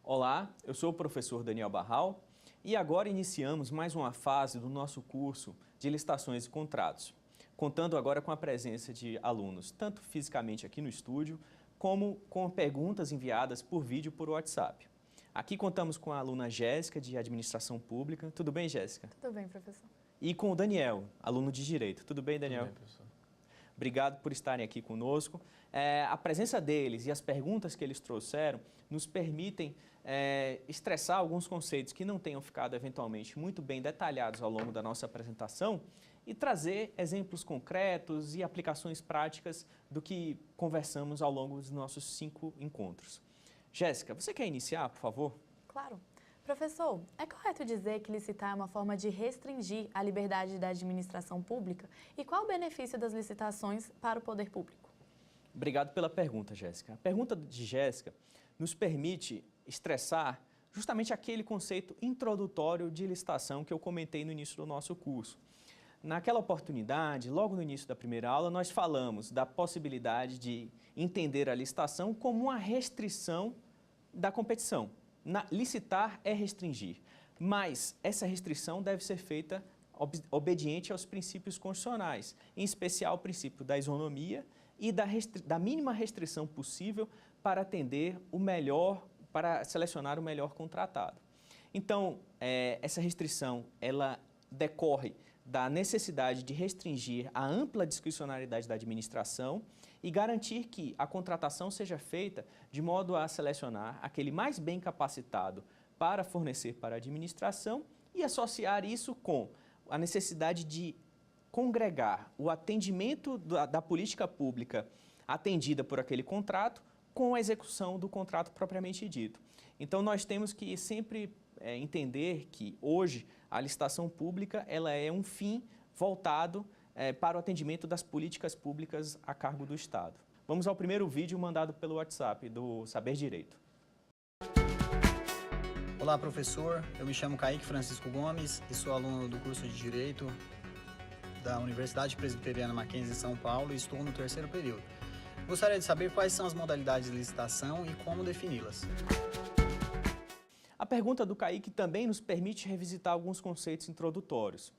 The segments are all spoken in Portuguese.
Olá, eu sou o professor Daniel Barral e agora iniciamos mais uma fase do nosso curso de licitações e contratos, contando agora com a presença de alunos, tanto fisicamente aqui no estúdio, como com perguntas enviadas por vídeo por WhatsApp. Aqui contamos com a aluna Jéssica, de Administração Pública. Tudo bem, Jéssica? Tudo bem, professor. E com o Daniel, aluno de Direito. Tudo bem, Daniel? Tudo bem, professor. Obrigado por estarem aqui conosco. A presença deles e as perguntas que eles trouxeram nos permitem estressar alguns conceitos que não tenham ficado, eventualmente, muito bem detalhados ao longo da nossa apresentação e trazer exemplos concretos e aplicações práticas do que conversamos ao longo dos nossos 5 encontros. Jéssica, você quer iniciar, por favor? Claro. Professor, é correto dizer que licitar é uma forma de restringir a liberdade da administração pública? E qual o benefício das licitações para o poder público? Obrigado pela pergunta, Jéssica. A pergunta de Jéssica nos permite estressar justamente aquele conceito introdutório de licitação que eu comentei no início do nosso curso. Naquela oportunidade, logo no início da primeira aula, nós falamos da possibilidade de entender a licitação como uma restrição da competição. Licitar é restringir, mas essa restrição deve ser feita obediente aos princípios constitucionais, em especial o princípio da isonomia e da mínima restrição possível para atender o melhor, para selecionar o melhor contratado. Então, essa restrição, ela decorre da necessidade de restringir a ampla discricionariedade da administração e garantir que a contratação seja feita de modo a selecionar aquele mais bem capacitado para fornecer para a administração e associar isso com a necessidade de congregar o atendimento da política pública atendida por aquele contrato com a execução do contrato propriamente dito. Então, nós temos que sempre entender que hoje a licitação pública ela é um fim voltado para o atendimento das políticas públicas a cargo do Estado. Vamos ao primeiro vídeo mandado pelo WhatsApp do Saber Direito. Olá, professor. Eu me chamo Kaique Francisco Gomes e sou aluno do curso de Direito da Universidade Presbiteriana Mackenzie, São Paulo, e estou no 3º período. Gostaria de saber quais são as modalidades de licitação e como defini-las. A pergunta do Kaique também nos permite revisitar alguns conceitos introdutórios.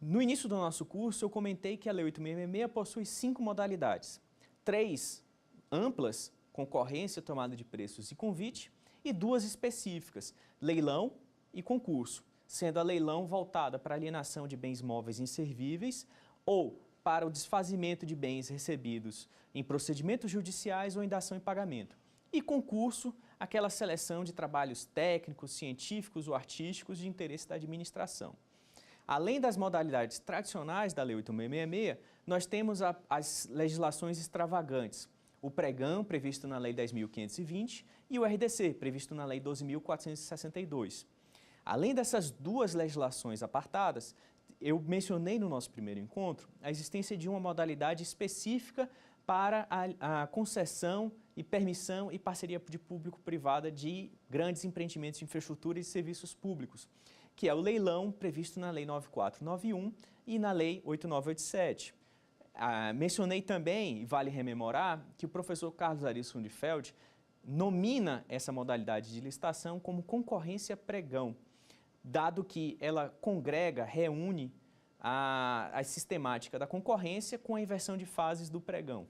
No início do nosso curso, eu comentei que a Lei 8.666 possui 5 modalidades. 3 amplas, concorrência, tomada de preços e convite, e 2 específicas, leilão e concurso, sendo a leilão voltada para a alienação de bens móveis inservíveis ou para o desfazimento de bens recebidos em procedimentos judiciais ou em dação em pagamento. E concurso, aquela seleção de trabalhos técnicos, científicos ou artísticos de interesse da administração. Além das modalidades tradicionais da Lei 8.666, nós temos as legislações extravagantes. O pregão, previsto na Lei 10.520, e o RDC, previsto na Lei 12.462. Além dessas 2 legislações apartadas, eu mencionei no nosso primeiro encontro a existência de uma modalidade específica para a concessão e permissão e parceria de público-privada de grandes empreendimentos de infraestrutura e serviços públicos, que é o leilão previsto na Lei 9.491 e na Lei 8.987. Mencionei também, e vale rememorar, que o professor Carlos Ari Sundfeld nomina essa modalidade de licitação como concorrência pregão, dado que ela congrega, reúne a sistemática da concorrência com a inversão de fases do pregão.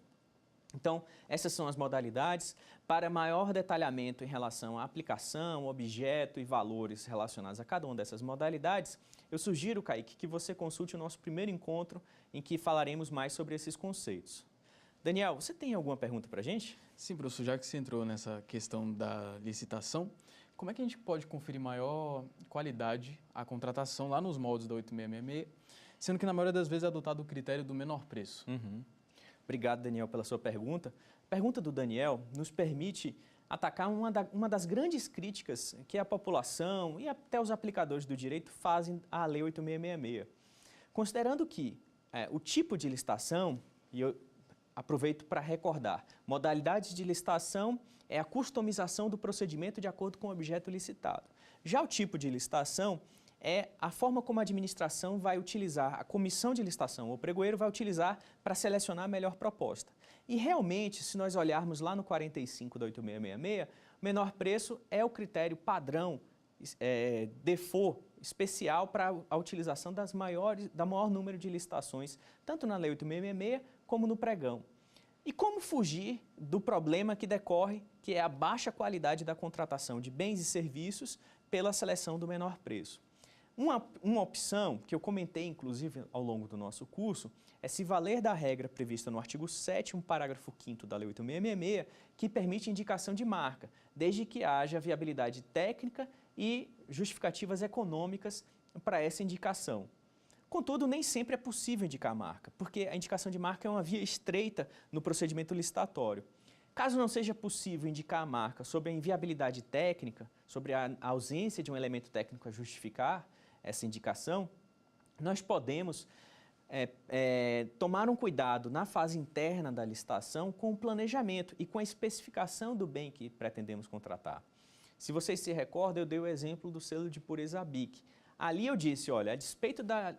Então, essas são as modalidades. Para maior detalhamento em relação à aplicação, objeto e valores relacionados a cada uma dessas modalidades, eu sugiro, Kaique, que você consulte o nosso primeiro encontro em que falaremos mais sobre esses conceitos. Daniel, você tem alguma pergunta para a gente? Sim, professor, já que você entrou nessa questão da licitação, como é que a gente pode conferir maior qualidade à contratação lá nos moldes da 8.666, sendo que na maioria das vezes é adotado o critério do menor preço? Obrigado, Daniel, pela sua pergunta. A pergunta do Daniel nos permite atacar uma das grandes críticas que a população e até os aplicadores do direito fazem à Lei 8.666. Considerando que o tipo de licitação, e eu aproveito para recordar, modalidades de licitação é a customização do procedimento de acordo com o objeto licitado. Já o tipo de licitação é a forma como a administração vai utilizar, a comissão de licitação, o pregoeiro vai utilizar para selecionar a melhor proposta. E realmente, se nós olharmos lá no 45 da 8666, menor preço é o critério padrão, default, especial para a utilização da maior número de licitações, tanto na Lei 8666 como no pregão. E como fugir do problema que decorre, que é a baixa qualidade da contratação de bens e serviços pela seleção do menor preço? Uma opção, que eu comentei inclusive ao longo do nosso curso, é se valer da regra prevista no artigo 7º, parágrafo 5º da Lei 8666, que permite indicação de marca, desde que haja viabilidade técnica e justificativas econômicas para essa indicação. Contudo, nem sempre é possível indicar a marca, porque a indicação de marca é uma via estreita no procedimento licitatório. Caso não seja possível indicar a marca sobre a inviabilidade técnica, sobre a ausência de um elemento técnico a justificar essa indicação, nós podemos tomar um cuidado na fase interna da licitação com o planejamento e com a especificação do bem que pretendemos contratar. Se vocês se recordam, eu dei o exemplo do selo de pureza ABIC. Ali eu disse, olha, a despeito da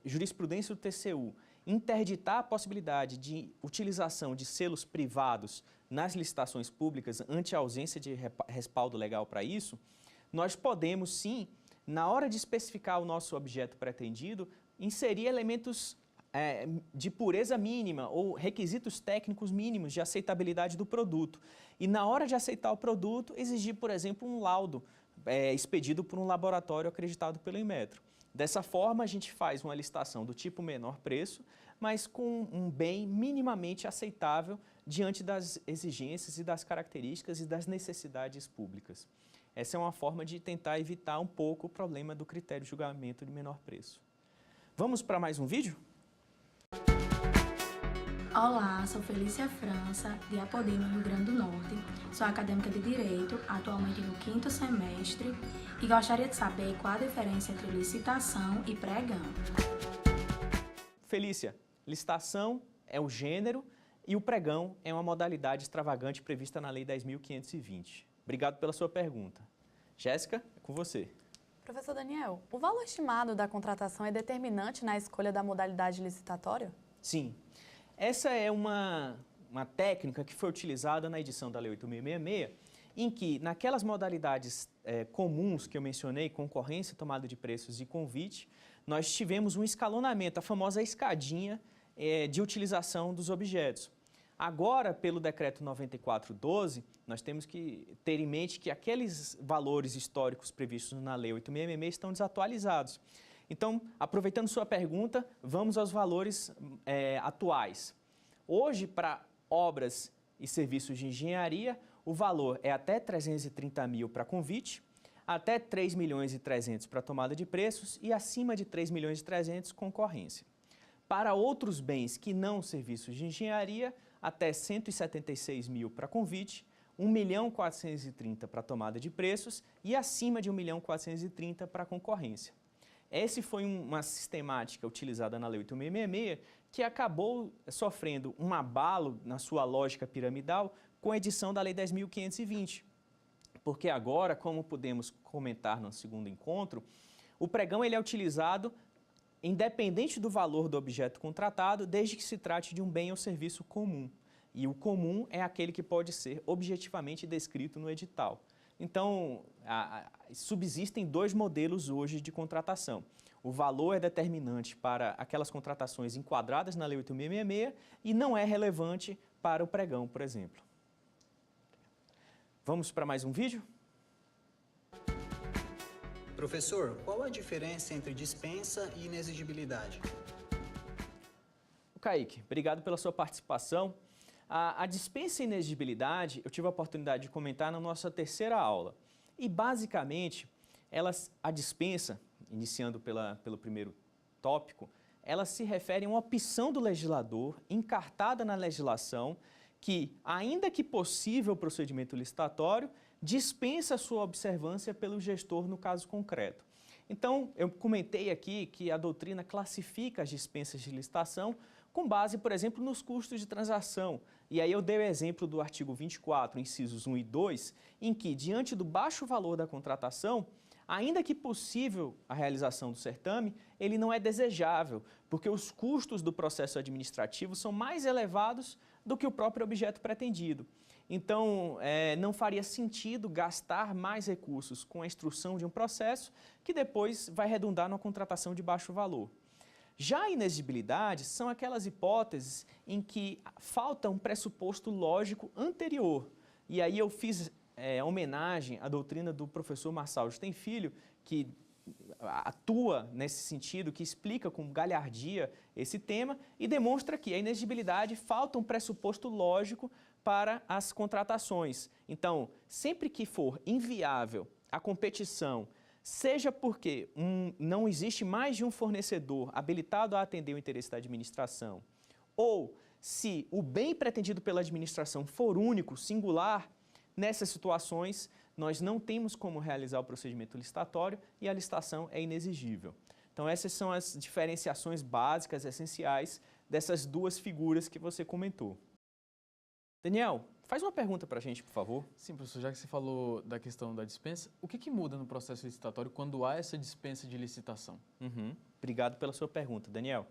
jurisprudência do TCU interditar a possibilidade de utilização de selos privados nas licitações públicas ante a ausência de respaldo legal para isso, nós podemos sim, na hora de especificar o nosso objeto pretendido, inserir elementos de pureza mínima ou requisitos técnicos mínimos de aceitabilidade do produto. E na hora de aceitar o produto, exigir, por exemplo, um laudo expedido por um laboratório acreditado pelo Inmetro. Dessa forma, a gente faz uma licitação do tipo menor preço, mas com um bem minimamente aceitável diante das exigências e das características e das necessidades públicas. Essa é uma forma de tentar evitar um pouco o problema do critério de julgamento de menor preço. Vamos para mais um vídeo? Olá, sou Felícia França, de Apodema, Rio Grande do Norte. Sou acadêmica de Direito, atualmente no 5º semestre, e gostaria de saber qual a diferença entre licitação e pregão. Felícia, licitação é o gênero e o pregão é uma modalidade extravagante prevista na Lei 10.520. Obrigado pela sua pergunta. Jéssica, é com você. Professor Daniel, o valor estimado da contratação é determinante na escolha da modalidade licitatória? Sim. Essa é uma técnica que foi utilizada na edição da Lei 8666, em que, naquelas modalidades comuns que eu mencionei, concorrência, tomada de preços e convite, nós tivemos um escalonamento, a famosa escadinha de utilização dos objetos. Agora, pelo Decreto 94/12, nós temos que ter em mente que aqueles valores históricos previstos na Lei 8666 estão desatualizados. Então, aproveitando sua pergunta, vamos aos valores atuais. Hoje, para obras e serviços de engenharia, o valor é até 330 mil para convite, até 3.300.000 para tomada de preços e acima de 3.300.000 concorrência. Para outros bens que não serviços de engenharia, até 176 mil para convite, 1.430.000 para tomada de preços e acima de 1.430.000 para concorrência. Essa foi uma sistemática utilizada na Lei 8666 que acabou sofrendo um abalo na sua lógica piramidal com a edição da Lei 10.520. Porque agora, como podemos comentar no segundo encontro, o pregão ele é utilizado independente do valor do objeto contratado, desde que se trate de um bem ou serviço comum. E o comum é aquele que pode ser objetivamente descrito no edital. Então, subsistem dois modelos hoje de contratação. O valor é determinante para aquelas contratações enquadradas na Lei 8666 e não é relevante para o pregão, por exemplo. Vamos para mais um vídeo? Professor, qual a diferença entre dispensa e inexigibilidade? Kaique, obrigado pela sua participação. A dispensa e inexigibilidade, eu tive a oportunidade de comentar na nossa terceira aula. E, basicamente, a dispensa, iniciando pelo primeiro tópico, ela se refere a uma opção do legislador encartada na legislação que, ainda que possível o procedimento licitatório, dispensa a sua observância pelo gestor no caso concreto. Então, eu comentei aqui que a doutrina classifica as dispensas de licitação com base, por exemplo, nos custos de transação. E aí eu dei o exemplo do artigo 24, incisos 1 e 2, em que, diante do baixo valor da contratação, ainda que possível a realização do certame, ele não é desejável, porque os custos do processo administrativo são mais elevados do que o próprio objeto pretendido. Então, não faria sentido gastar mais recursos com a instrução de um processo que depois vai redundar numa contratação de baixo valor. Já a inexigibilidade são aquelas hipóteses em que falta um pressuposto lógico anterior. E aí eu fiz homenagem à doutrina do professor Marçal Tem Filho, que atua nesse sentido, que explica com galhardia esse tema e demonstra que a inexigibilidade falta um pressuposto lógico para as contratações. Então, sempre que for inviável a competição, seja porque não existe mais de um fornecedor habilitado a atender o interesse da administração, ou se o bem pretendido pela administração for único, singular, nessas situações nós não temos como realizar o procedimento licitatório e a licitação é inexigível. Então essas são as diferenciações básicas, essenciais dessas duas figuras que você comentou. Daniel, faz uma pergunta para a gente, por favor. Sim, professor, já que você falou da questão da dispensa, o que muda no processo licitatório quando há essa dispensa de licitação? Obrigado pela sua pergunta, Daniel.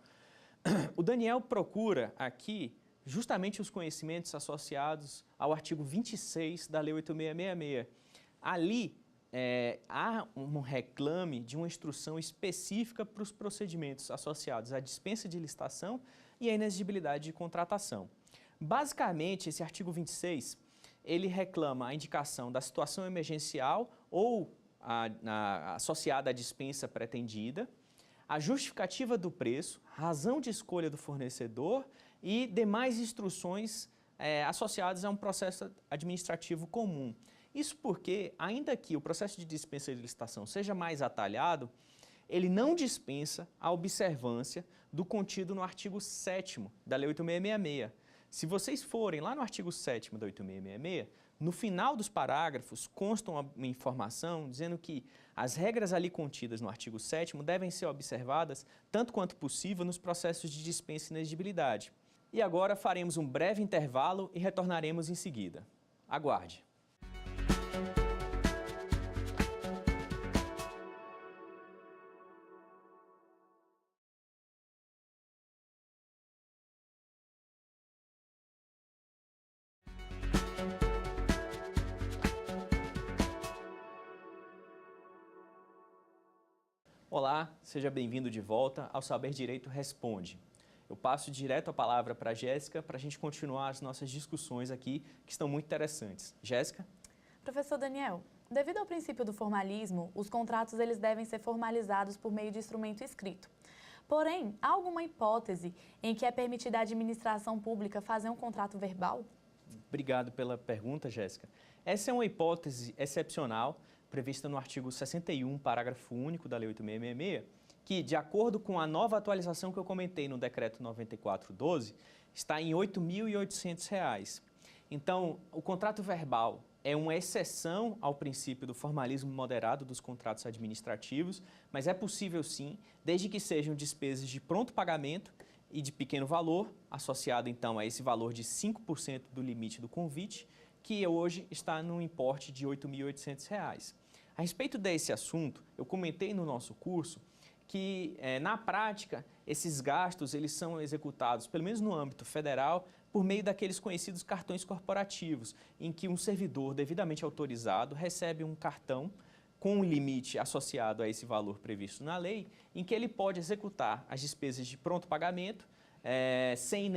O Daniel procura aqui justamente os conhecimentos associados ao artigo 26 da Lei 8.666. Ali há um reclame de uma instrução específica para os procedimentos associados à dispensa de licitação e à inexigibilidade de contratação. Basicamente, esse artigo 26, ele reclama a indicação da situação emergencial ou associada à dispensa pretendida, a justificativa do preço, razão de escolha do fornecedor e demais instruções associadas a um processo administrativo comum. Isso porque, ainda que o processo de dispensa de licitação seja mais atalhado, ele não dispensa a observância do contido no artigo 7º da Lei 8.666. Se vocês forem lá no artigo 7º da 8.666, no final dos parágrafos constam uma informação dizendo que as regras ali contidas no artigo 7º devem ser observadas tanto quanto possível nos processos de dispensa e inexigibilidade. E agora faremos um breve intervalo e retornaremos em seguida. Aguarde. Olá, seja bem-vindo de volta ao Saber Direito Responde. Eu passo direto a palavra para a Jéssica para a gente continuar as nossas discussões aqui, que estão muito interessantes. Jéssica? Professor Daniel, devido ao princípio do formalismo, os contratos eles devem ser formalizados por meio de instrumento escrito. Porém, há alguma hipótese em que é permitida à administração pública fazer um contrato verbal? Obrigado pela pergunta, Jéssica. Essa é uma hipótese excepcional prevista no artigo 61, parágrafo único da Lei 8.666, que, de acordo com a nova atualização que eu comentei no Decreto 94/12, está em R$ 8.800. Então, o contrato verbal é uma exceção ao princípio do formalismo moderado dos contratos administrativos, mas é possível sim, desde que sejam despesas de pronto pagamento e de pequeno valor, associado então a esse valor de 5% do limite do convite, que hoje está no importe de R$ 8.800. A respeito desse assunto, eu comentei no nosso curso que, na prática, esses gastos eles são executados, pelo menos no âmbito federal, por meio daqueles conhecidos cartões corporativos, em que um servidor devidamente autorizado recebe um cartão com um limite associado a esse valor previsto na lei, em que ele pode executar as despesas de pronto pagamento, sem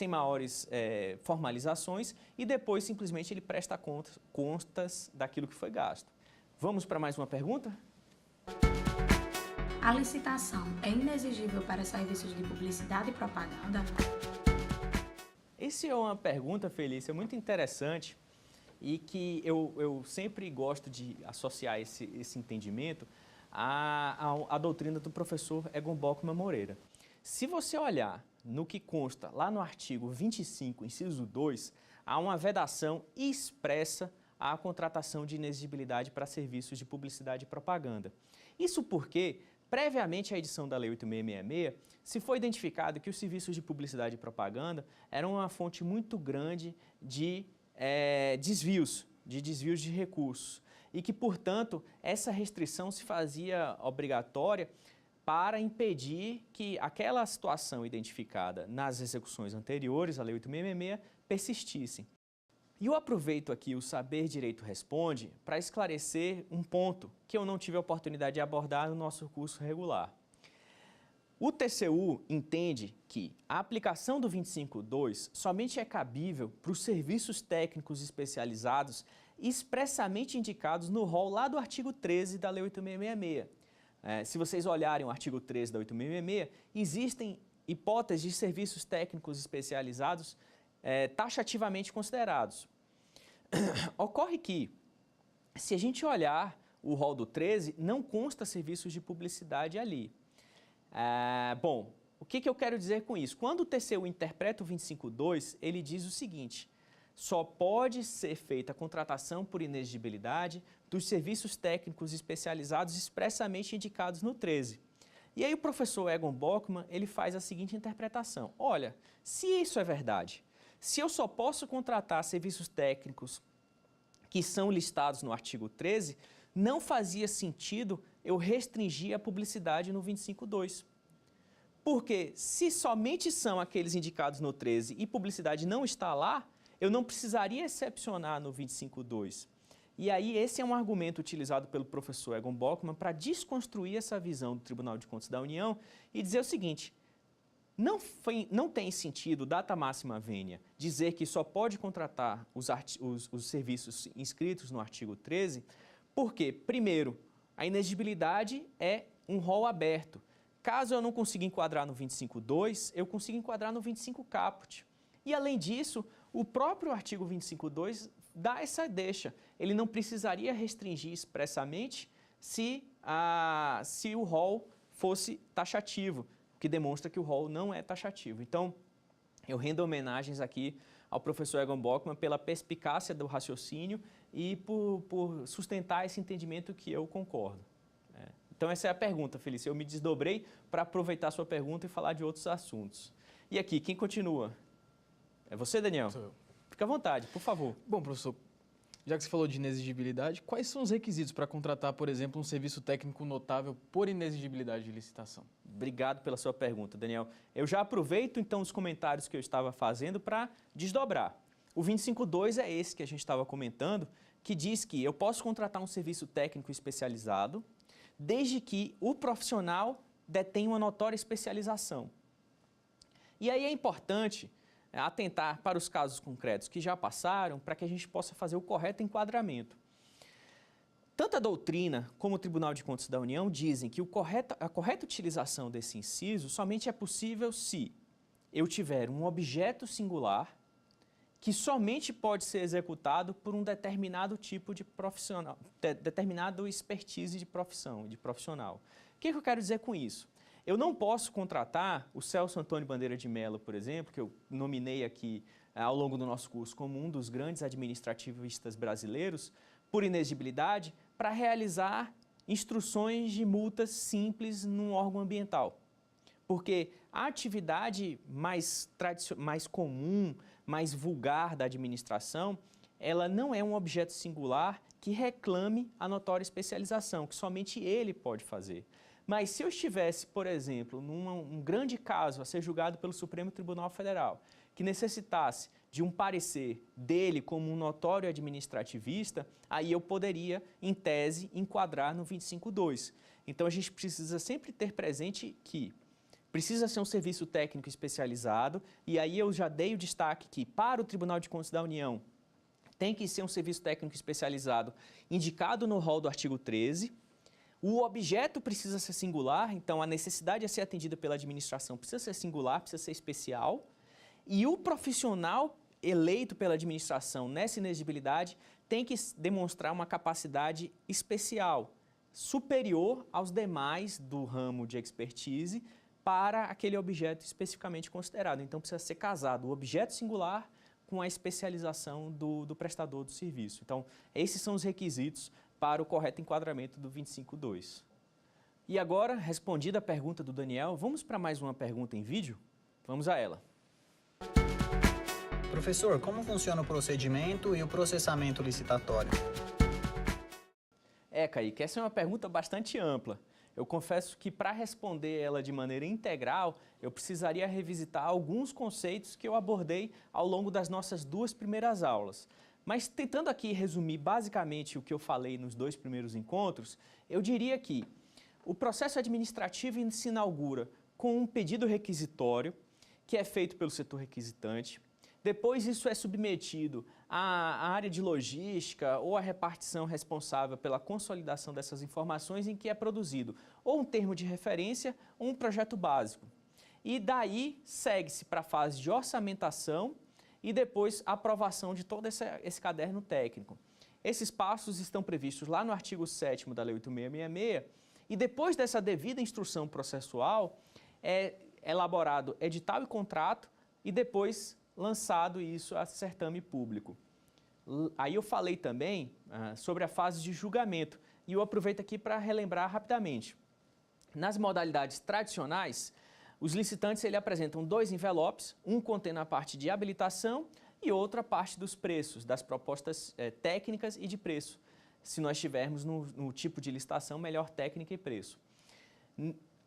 maiores formalizações, e depois simplesmente ele presta contas daquilo que foi gasto. Vamos para mais uma pergunta? A licitação é inexigível para serviços de publicidade e propaganda? Essa é uma pergunta, Felícia, muito interessante e que eu sempre gosto de associar esse entendimento à doutrina do professor Egon Bockmann Moreira. Se você olhar no que consta lá no artigo 25, inciso 2, há uma vedação expressa à contratação de inexigibilidade para serviços de publicidade e propaganda. Isso porque, previamente à edição da Lei 8.666, se foi identificado que os serviços de publicidade e propaganda eram uma fonte muito grande de desvios de recursos e que, portanto, essa restrição se fazia obrigatória para impedir que aquela situação identificada nas execuções anteriores à Lei 8.666 persistissem. E eu aproveito aqui o Saber Direito Responde para esclarecer um ponto que eu não tive a oportunidade de abordar no nosso curso regular. O TCU entende que a aplicação do 25.2 somente é cabível para os serviços técnicos especializados expressamente indicados no rol lá do artigo 13 da Lei 8.666. Se vocês olharem o artigo 13 da 8.666, existem hipóteses de serviços técnicos especializados taxativamente considerados. Ocorre que, se a gente olhar o rol do 13, não consta serviços de publicidade ali. Bom, o que eu quero dizer com isso? Quando o TCU interpreta o 25.2, ele diz o seguinte: só pode ser feita a contratação por inexigibilidade dos serviços técnicos especializados expressamente indicados no 13. E aí o professor Egon Bockmann, ele faz a seguinte interpretação: olha, se isso é verdade, se eu só posso contratar serviços técnicos que são listados no artigo 13, não fazia sentido eu restringir a publicidade no 25.2. Porque se somente são aqueles indicados no 13 e publicidade não está lá, eu não precisaria excepcionar no 25.2. E aí esse é um argumento utilizado pelo professor Egon Bockmann para desconstruir essa visão do Tribunal de Contas da União e dizer o seguinte: não tem sentido, data máxima vênia, dizer que só pode contratar os serviços inscritos no artigo 13, porque, primeiro, a inexigibilidade é um rol aberto. Caso eu não consiga enquadrar no 25.2, eu consigo enquadrar no 25 caput. E, além disso, o próprio artigo 25.2 dá essa deixa. Ele não precisaria restringir expressamente se o rol fosse taxativo, o que demonstra que o rol não é taxativo. Então, eu rendo homenagens aqui ao professor Egon Bockmann pela perspicácia do raciocínio e por sustentar esse entendimento que eu concordo. Então, essa é a pergunta, Felícia. Eu me desdobrei para aproveitar a sua pergunta e falar de outros assuntos. E aqui, quem continua? É você, Daniel? Sou eu. Fica à vontade, por favor. Bom, professor, já que você falou de inexigibilidade, quais são os requisitos para contratar, por exemplo, um serviço técnico notável por inexigibilidade de licitação? Obrigado pela sua pergunta, Daniel. Eu já aproveito, então, os comentários que eu estava fazendo para desdobrar. O 25.2 é esse que a gente estava comentando, que diz que eu posso contratar um serviço técnico especializado desde que o profissional detenha uma notória especialização. E aí é importante atentar para os casos concretos que já passaram para que a gente possa fazer o correto enquadramento. Tanto a doutrina como o Tribunal de Contas da União dizem que a correta utilização desse inciso somente é possível se eu tiver um objeto singular que somente pode ser executado por um determinado tipo de profissional, determinado expertise de profissão, de profissional. O que eu quero dizer com isso? Eu não posso contratar o Celso Antônio Bandeira de Mello, por exemplo, que eu nominei aqui ao longo do nosso curso como um dos grandes administrativistas brasileiros, por inexigibilidade, para realizar instruções de multas simples num órgão ambiental. Porque a atividade mais comum, mais vulgar da administração, ela não é um objeto singular que reclame a notória especialização, que somente ele pode fazer. Mas se eu estivesse, por exemplo, num grande caso a ser julgado pelo Supremo Tribunal Federal, que necessitasse de um parecer dele como um notório administrativista, aí eu poderia, em tese, enquadrar no 25.2. Então, a gente precisa sempre ter presente que precisa ser um serviço técnico especializado, e aí eu já dei o destaque que, para o Tribunal de Contas da União, tem que ser um serviço técnico especializado indicado no rol do artigo 13. O objeto precisa ser singular, então a necessidade a ser atendida pela administração precisa ser singular, precisa ser especial. E o profissional eleito pela administração nessa inexigibilidade tem que demonstrar uma capacidade especial, superior aos demais do ramo de expertise, para aquele objeto especificamente considerado. Então, precisa ser casado o objeto singular com a especialização do prestador do serviço. Então, esses são os requisitos para o correto enquadramento do 25.2. E agora, respondida a pergunta do Daniel, vamos para mais uma pergunta em vídeo? Vamos a ela. Professor, como funciona o procedimento e o processamento licitatório? Kaique, essa é uma pergunta bastante ampla. Eu confesso que para responder ela de maneira integral, eu precisaria revisitar alguns conceitos que eu abordei ao longo das nossas duas primeiras aulas. Mas tentando aqui resumir basicamente o que eu falei nos 2 primeiros encontros, eu diria que o processo administrativo se inaugura com um pedido requisitório, que é feito pelo setor requisitante. Depois isso é submetido à área de logística ou à repartição responsável pela consolidação dessas informações, em que é produzido ou um termo de referência ou um projeto básico. E daí segue-se para a fase de orçamentação e depois a aprovação de todo esse caderno técnico. Esses passos estão previstos lá no artigo 7º da Lei 8.666 e depois dessa devida instrução processual é elaborado edital e contrato e depois lançado isso a certame público. Aí eu falei também sobre a fase de julgamento e eu aproveito aqui para relembrar rapidamente. Nas modalidades tradicionais, os licitantes apresentam 2 envelopes, um contendo a parte de habilitação e outra a parte dos preços, das propostas técnicas e de preço. Se nós estivermos no tipo de licitação, melhor técnica e preço.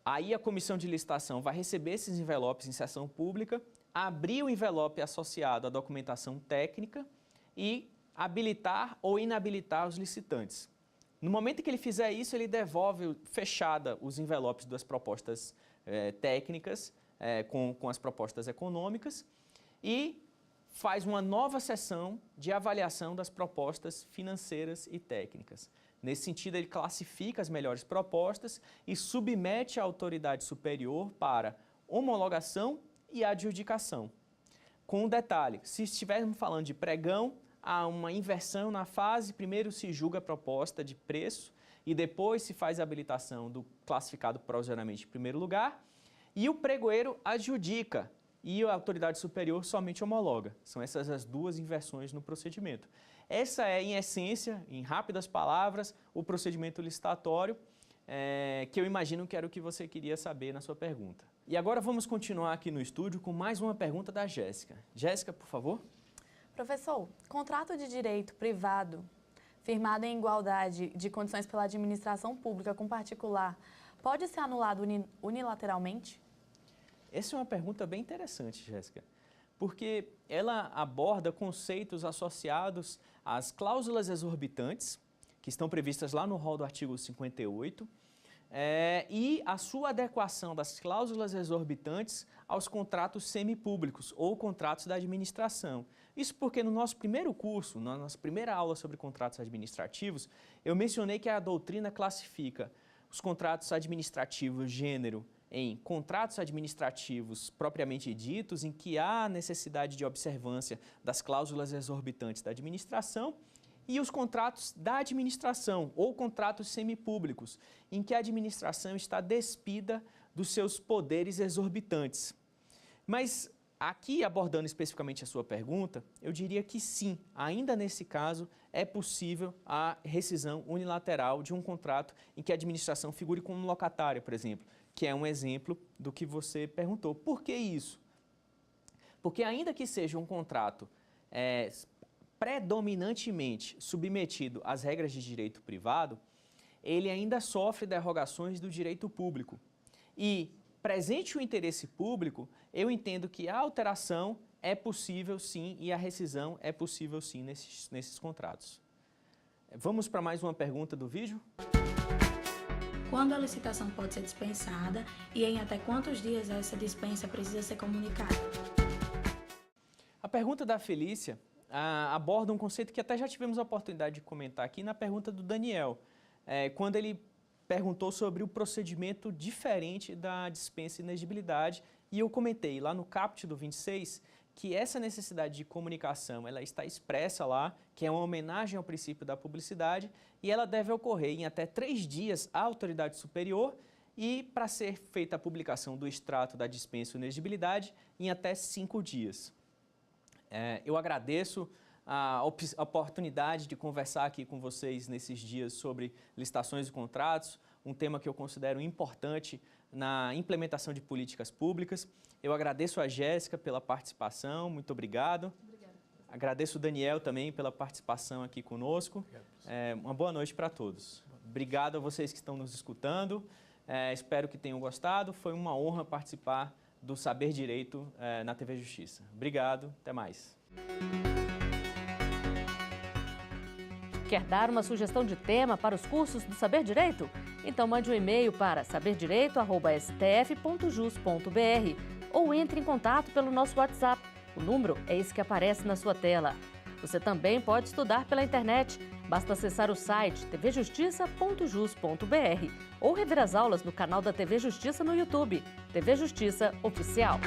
Aí a comissão de licitação vai receber esses envelopes em sessão pública, abrir o envelope associado à documentação técnica e habilitar ou inabilitar os licitantes. No momento em que ele fizer isso, ele devolve fechada os envelopes das propostas técnicas com as propostas econômicas e faz uma nova sessão de avaliação das propostas financeiras e técnicas. Nesse sentido, ele classifica as melhores propostas e submete à autoridade superior para homologação e adjudicação. Com um detalhe, se estivermos falando de pregão, há uma inversão na fase, primeiro se julga a proposta de preço e depois se faz a habilitação do classificado provisoriamente em primeiro lugar e o pregoeiro adjudica e a autoridade superior somente homologa. São essas as 2 inversões no procedimento. Essa é, em essência, em rápidas palavras, o procedimento licitatório, que eu imagino que era o que você queria saber na sua pergunta. E agora vamos continuar aqui no estúdio com mais uma pergunta da Jéssica. Jéssica, por favor. Professor, contrato de direito privado firmado em igualdade de condições pela administração pública com particular pode ser anulado unilateralmente? Essa é uma pergunta bem interessante, Jéssica, porque ela aborda conceitos associados às cláusulas exorbitantes, que estão previstas lá no rol do artigo 58, e a sua adequação das cláusulas exorbitantes aos contratos semipúblicos ou contratos da administração. Isso porque no nosso primeiro curso, na nossa primeira aula sobre contratos administrativos, eu mencionei que a doutrina classifica os contratos administrativos gênero em contratos administrativos propriamente ditos, em que há necessidade de observância das cláusulas exorbitantes da administração, e os contratos da administração, ou contratos semipúblicos, em que a administração está despida dos seus poderes exorbitantes. Mas aqui, abordando especificamente a sua pergunta, eu diria que sim, ainda nesse caso, é possível a rescisão unilateral de um contrato em que a administração figure como locatária, por exemplo, que é um exemplo do que você perguntou. Por que isso? Porque ainda que seja um contrato predominantemente submetido às regras de direito privado, ele ainda sofre derrogações do direito público. E, presente o interesse público, eu entendo que a alteração é possível sim e a rescisão é possível sim nesses contratos. Vamos para mais uma pergunta do vídeo? Quando a licitação pode ser dispensada e em até quantos dias essa dispensa precisa ser comunicada? A pergunta da Felícia aborda um conceito que até já tivemos a oportunidade de comentar aqui na pergunta do Daniel, quando ele perguntou sobre o procedimento diferente da dispensa e inexigibilidade, e eu comentei lá no caput do 26 que essa necessidade de comunicação ela está expressa lá, que é uma homenagem ao princípio da publicidade, e ela deve ocorrer em até 3 dias à autoridade superior e, para ser feita a publicação do extrato da dispensa e inexigibilidade, em até 5 dias. Eu agradeço a oportunidade de conversar aqui com vocês nesses dias sobre licitações e contratos, um tema que eu considero importante na implementação de políticas públicas. Eu agradeço a Jéssica pela participação, muito obrigado. Obrigada. Agradeço o Daniel também pela participação aqui conosco. Uma boa noite para todos. Obrigado a vocês que estão nos escutando. Espero que tenham gostado. Foi uma honra participar do Saber Direito na TV Justiça. Obrigado, até mais. Quer dar uma sugestão de tema para os cursos do Saber Direito? Então mande um e-mail para saberdireito@stf.jus.br ou entre em contato pelo nosso WhatsApp. O número é esse que aparece na sua tela. Você também pode estudar pela internet. Basta acessar o site tvjustiça.jus.br ou rever as aulas no canal da TV Justiça no YouTube, TV Justiça Oficial.